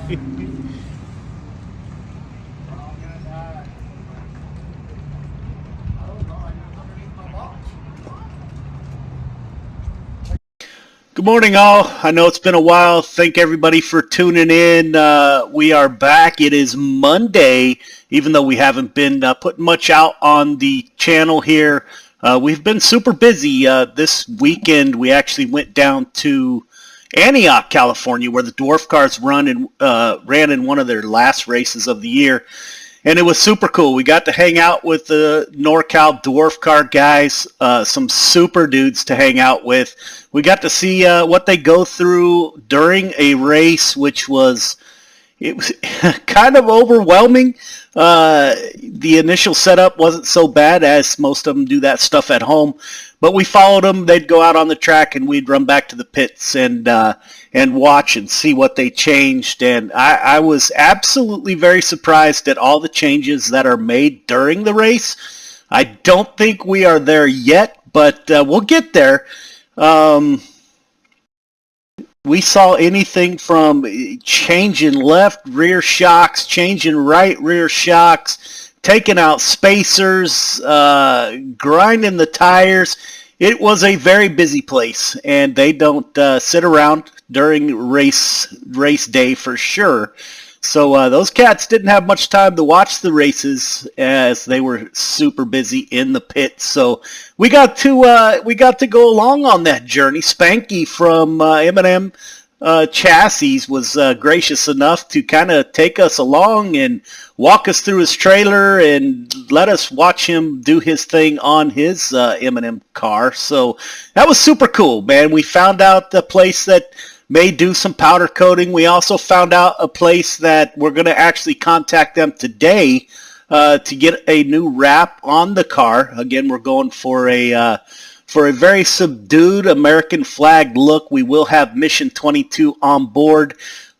Good morning, all. I know it's been a while. Thank everybody for tuning in. We are back. It is Monday, even though we haven't been putting much out on the channel here. We've been super busy. This weekend, we actually went down to Antioch, California, where the Dwarf Cars ran in one of their last races of the year. And it was super cool. We got to hang out with the NorCal Dwarf Car guys, some super dudes to hang out with. We got to see what they go through during a race, which was kind of overwhelming. The initial setup wasn't so bad, as most of them do that stuff at home. But we followed them. They'd go out on the track, and we'd run back to the pits and watch and see what they changed. And I was absolutely very surprised at all the changes that are made during the race. I don't think we are there yet, but we'll get there. We saw anything from changing left rear shocks, changing right rear shocks, taking out spacers, grinding the tires. It was a very busy place, and they don't sit around during race day for sure. So those cats didn't have much time to watch the races, as they were super busy in the pits. So we got to go along on that journey. Spanky from M&M Chassis was gracious enough to kind of take us along and walk us through his trailer and let us watch him do his thing on his M&M car. So that was super cool, man. We found out the place that may do some powder coating. We also found out a place that we're going to actually contact them today to get a new wrap on the car. Again, we're going for a very subdued American flag look. We will have Mission 22 on board.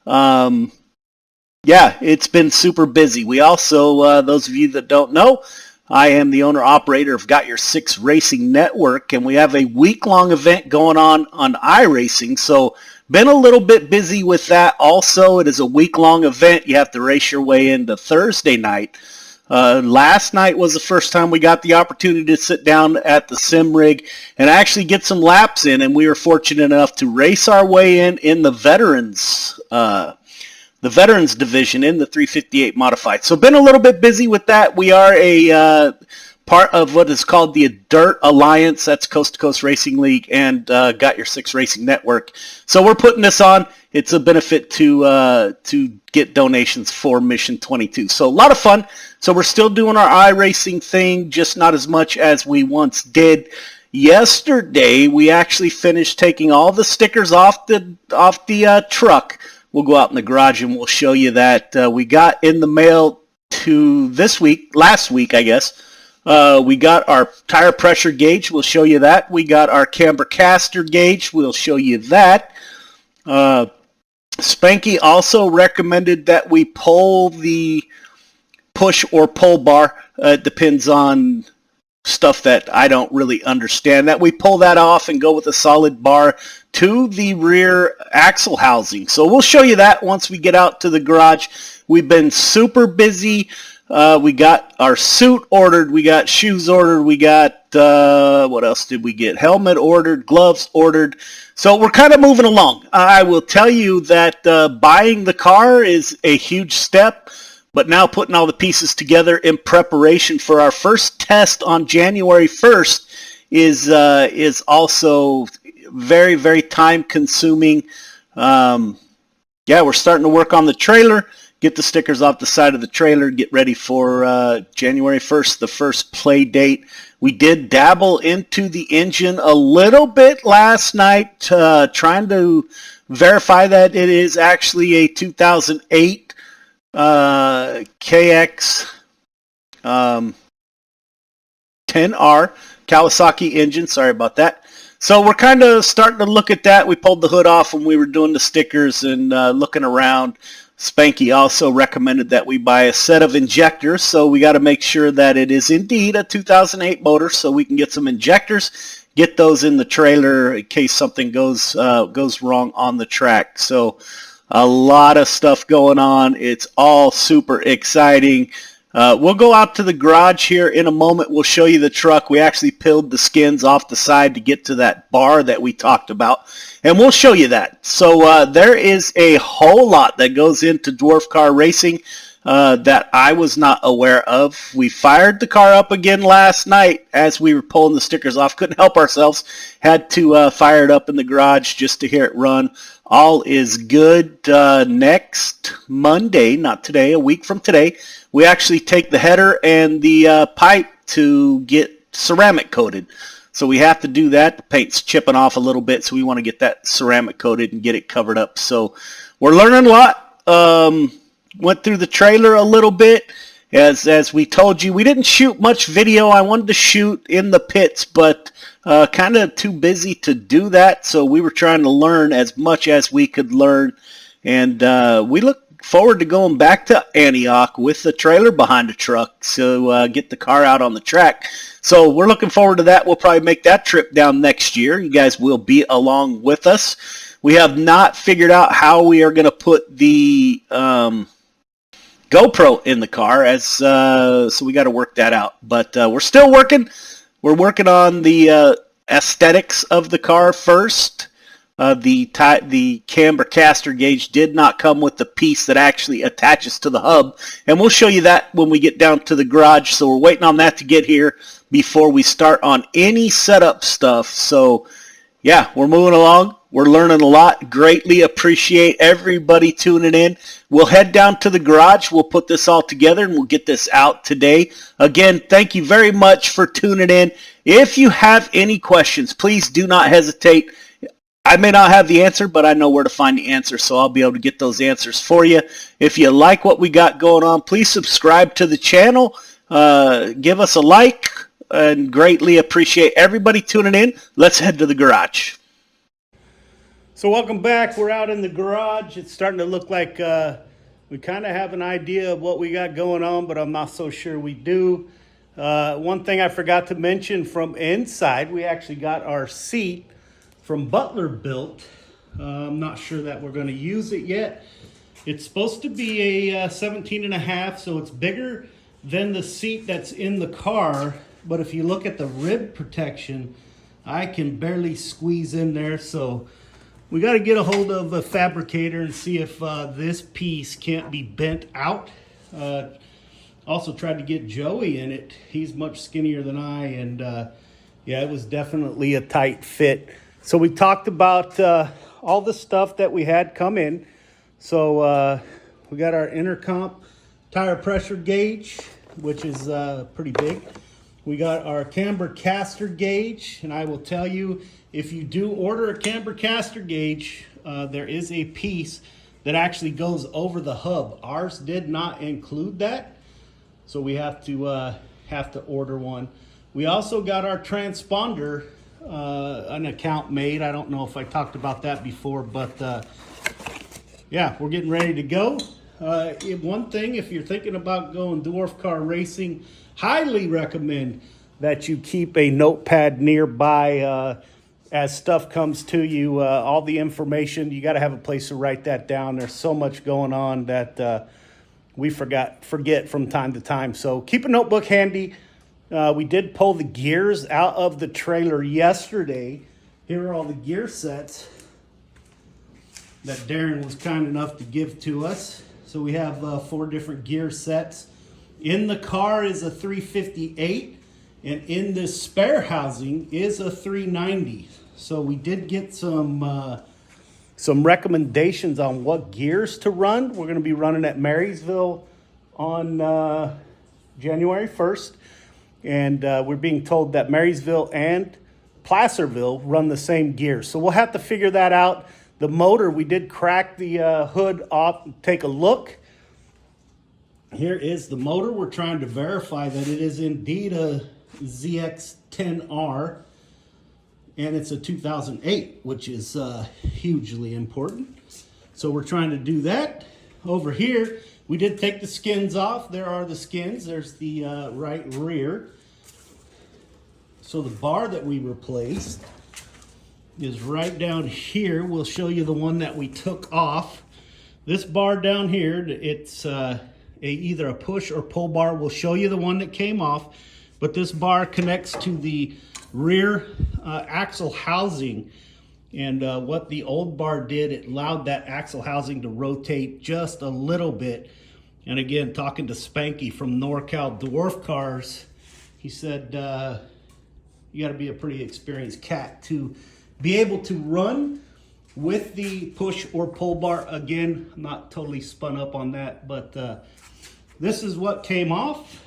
Yeah, it's been super busy. We also, those of you that don't know, I am the owner-operator of Got Your Six Racing Network, and we have a week-long event going on iRacing. So been a little bit busy with that also. It is a week-long event. You have to race your way into Thursday night. Last night was the first time we got the opportunity to sit down at the sim rig and actually get some laps in, and we were fortunate enough to race our way in the veterans division in the 358 modified. So been a little bit busy with that. We are a part of what is called the Dirt Alliance. That's Coast to Coast Racing League and Got Your Six Racing Network. So we're putting this on. It's a benefit to get donations for Mission 22. So a lot of fun. So we're still doing our iRacing thing, just not as much as we once did. Yesterday, we actually finished taking all the stickers off the truck. We'll go out in the garage and we'll show you that. We got in the mail to last week, I guess. We got our tire pressure gauge. We'll show you that. We got our camber caster gauge. We'll show you that. Spanky also recommended that we pull the push or pull bar. It depends on stuff that I don't really understand. That we pull that off and go with a solid bar to the rear axle housing. So we'll show you that once we get out to the garage. We've been super busy. We got our suit ordered. We got shoes ordered. We got, what else did we get? Helmet ordered, gloves ordered. So we're kind of moving along. I will tell you that buying the car is a huge step, but now putting all the pieces together in preparation for our first test on January 1st is also very, very time consuming. Yeah, we're starting to work on the trailer. Get the stickers off the side of the trailer, get ready for January 1st, the first play date. We did dabble into the engine a little bit last night, trying to verify that it is actually a 2008 KX 10R Kawasaki engine. Sorry about that. So we're kind of starting to look at that. We pulled the hood off when we were doing the stickers and looking around. Spanky also recommended that we buy a set of injectors, so we got to make sure that it is indeed a 2008 motor so we can get some injectors, get those in the trailer in case something goes wrong on the track. So A lot of stuff going on. It's all super exciting. We'll go out to the garage here in a moment. We'll show you the truck. We actually peeled the skins off the side to get to that bar that we talked about, and we'll show you that. So there is a whole lot that goes into dwarf car racing that I was not aware of. We fired the car up again last night as we were pulling the stickers off. Couldn't help ourselves. Had to fire it up in the garage just to hear it run. All is good. Next Monday, not today, a week from today, we actually take the header and the pipe to get ceramic coated. So we have to do that. The paint's chipping off a little bit, so we want to get that ceramic coated and get it covered up. So we're learning a lot. Went through the trailer a little bit. As we told you, we didn't shoot much video. I wanted to shoot in the pits, but kind of too busy to do that. So we were trying to learn as much as we could learn. And we look forward to going back to Antioch with the trailer behind the truck to get the car out on the track. So we're looking forward to that. We'll probably make that trip down next year. You guys will be along with us. We have not figured out how we are going to put the GoPro in the car, so we got to work that out. But we're still working. We're working on the aesthetics of the car first. The camber caster gauge did not come with the piece that actually attaches to the hub, and we'll show you that when we get down to the garage. So we're waiting on that to get here before we start on any setup stuff. So yeah, we're moving along. We're learning a lot. Greatly appreciate everybody tuning in. We'll head down to the garage. We'll put this all together and we'll get this out today. Again, thank you very much for tuning in. If you have any questions, please do not hesitate. I may not have the answer, but I know where to find the answer, so I'll be able to get those answers for you. If you like what we got going on, please subscribe to the channel. Give us a like, and greatly appreciate everybody tuning in. Let's head to the garage. So welcome back. We're out in the garage. It's starting to look like we kind of have an idea of what we got going on, but I'm not so sure we do. One thing I forgot to mention from inside, we actually got our seat from Butler built. I'm not sure that we're going to use it yet. It's supposed to be a 17.5, so it's bigger than the seat that's in the car. But if you look at the rib protection, I can barely squeeze in there. So we got to get a hold of a fabricator and see if this piece can't be bent out. Also tried to get Joey in it. He's much skinnier than I, and yeah, it was definitely a tight fit. So we talked about all the stuff that we had come in. So we got our intercomp tire pressure gauge, which is pretty big. We got our camber caster gauge, and I will tell you, if you do order a camber caster gauge, there is a piece that actually goes over the hub. Ours did not include that, so we have to order one. We also got our transponder, an account made. I don't know if I talked about that before, but yeah, we're getting ready to go. One thing, if you're thinking about going dwarf car racing, highly recommend that you keep a notepad nearby as stuff comes to you. All the information, you got to have a place to write that down. There's so much going on that we forget from time to time. So keep a notebook handy. We did pull the gears out of the trailer yesterday. Here are all the gear sets that Darren was kind enough to give to us. So we have 4 different gear sets. In the car is a 358, and in this spare housing is a 390. So we did get some recommendations on what gears to run. We're going to be running at Marysville on January 1st. And we're being told that Marysville and Placerville run the same gears. So we'll have to figure that out. The motor, we did crack the hood off, take a look. Here is the motor. We're trying to verify that it is indeed a ZX10R. And it's a 2008, which is hugely important. So we're trying to do that. Over here, we did take the skins off. There are the skins. There's the right rear. So the bar that we replaced is right down here. We'll show you the one that we took off. This bar down here, it's either a push or pull bar. We'll show you the one that came off, but this bar connects to the rear axle housing. And what the old bar did, it allowed that axle housing to rotate just a little bit. And again, talking to Spanky from NorCal Dwarf Cars, he said you got to be a pretty experienced cat to be able to run with the push or pull bar. Again, I'm not totally spun up on that, but this is what came off.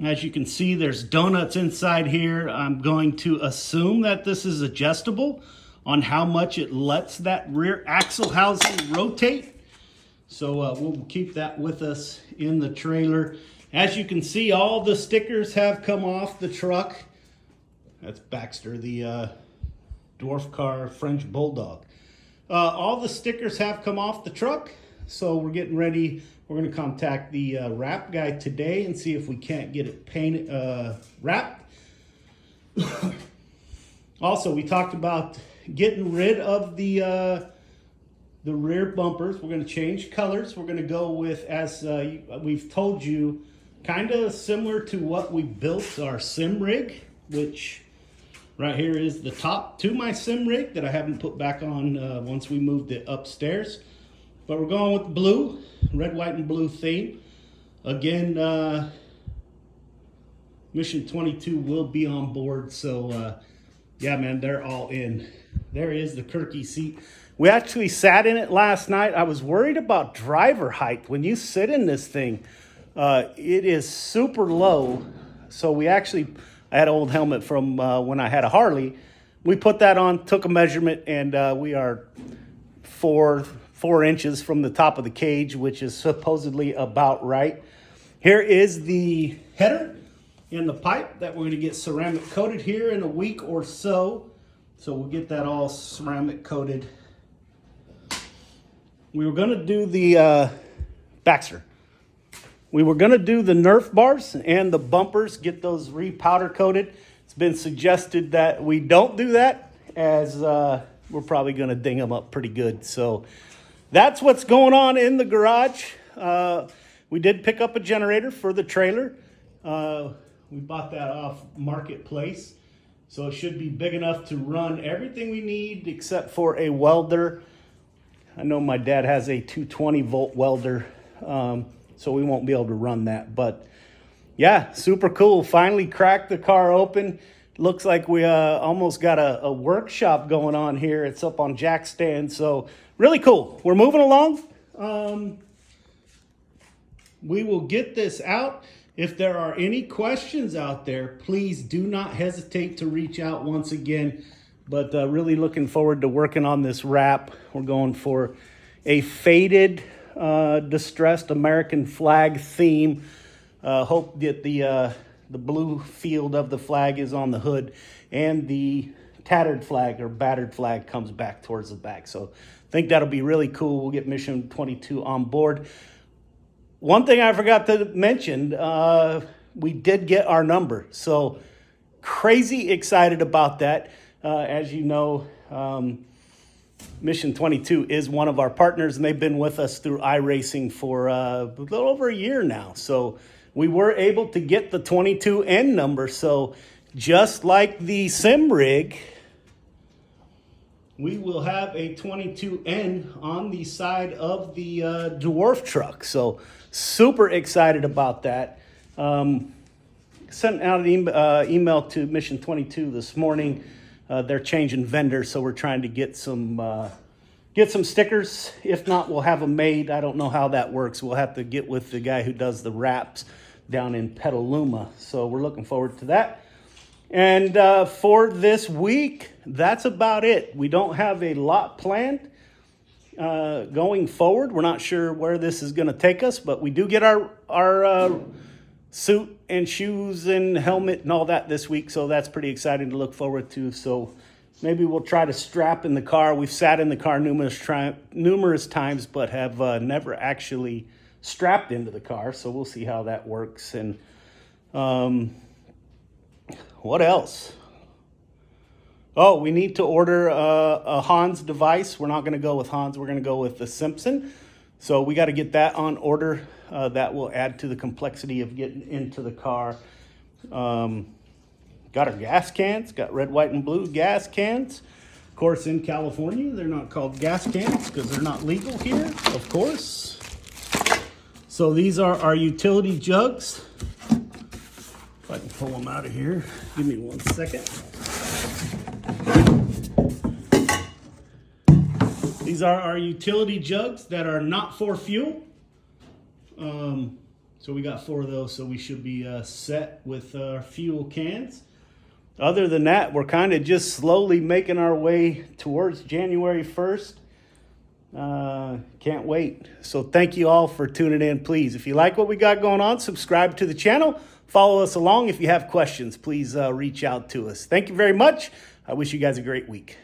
As you can see, there's donuts inside here. I'm going to assume that this is adjustable on how much it lets that rear axle housing rotate. So we'll keep that with us in the trailer. As you can see, all the stickers have come off the truck. That's Baxter, the dwarf car French Bulldog. All the stickers have come off the truck, so we're getting ready. We're going to contact the wrap guy today and see if we can't get it painted, wrapped. Also, we talked about getting rid of the rear bumpers. We're going to change colors. We're going to go with, as we've told you, kind of similar to what we built our sim rig, which right here is the top to my sim rig that I haven't put back on once we moved it upstairs. But we're going with blue, red, white, and blue theme. Again, Mission 22 will be on board. So, yeah, man, they're all in. There is the Kirky seat. We actually sat in it last night. I was worried about driver height. When you sit in this thing, it is super low. So I had an old helmet from when I had a Harley. We put that on, took a measurement, and we are 4 inches from the top of the cage, which is supposedly about right. Here is the header and the pipe that we're going to get ceramic coated here in a week or so. So we'll get that all ceramic coated. We were going to do the Baxter. We were going to do the Nerf bars and the bumpers, get those re-powder coated. It's been suggested that we don't do that, as we're probably going to ding them up pretty good. So that's what's going on in the garage. We did pick up a generator for the trailer. We bought that off Marketplace. So it should be big enough to run everything we need except for a welder. I know my dad has a 220 volt welder, so we won't be able to run that. But yeah, super cool. Finally cracked the car open. Looks like we almost got a workshop going on here. It's up on jack stand, so really cool. We're moving along. We will get this out. If there are any questions out there, please do not hesitate to reach out once again. But really looking forward to working on this wrap. We're going for a faded, distressed American flag theme. Hope that the blue field of the flag is on the hood and the tattered flag or battered flag comes back towards the back. So I think that'll be really cool. We'll get Mission 22 on board. One thing I forgot to mention, we did get our number. So crazy excited about that. As you know, Mission 22 is one of our partners, and they've been with us through iRacing for a little over a year now. So we were able to get the 22N number. So just like the sim rig, we will have a 22N on the side of the dwarf truck. So super excited about that. Sent out an email to Mission 22 this morning. They're changing vendors, so we're trying to get some stickers. If not, we'll have them made. I don't know how that works. We'll have to get with the guy who does the wraps down in Petaluma. So we're looking forward to that. And for this week, that's about it. We don't have a lot planned going forward. We're not sure where this is going to take us, but we do get our suit and shoes and helmet and all that this week, so that's pretty exciting to look forward to. So maybe we'll try to strap in the car. We've sat in the car numerous times, but have never actually strapped into the car, so we'll see how that works. And what else? Oh, we need to order a Hans device. We're not going to go with Hans. We're going to go with the Simpson. So we got to get that on order. That will add to the complexity of getting into the car. Got our gas cans. Got red, white, and blue gas cans. Of course, in California, they're not called gas cans because they're not legal here, of course. So these are our utility jugs. If I can pull them out of here, give me 1 second. These are our utility jugs that are not for fuel. So we got 4 of those, so we should be set with our fuel cans. Other than that, we're kind of just slowly making our way towards January 1st. Can't wait. So thank you all for tuning in. Please, if you like what we got going on, subscribe to the channel. Follow us along. If you have questions, please reach out to us. Thank you very much. I wish you guys a great week.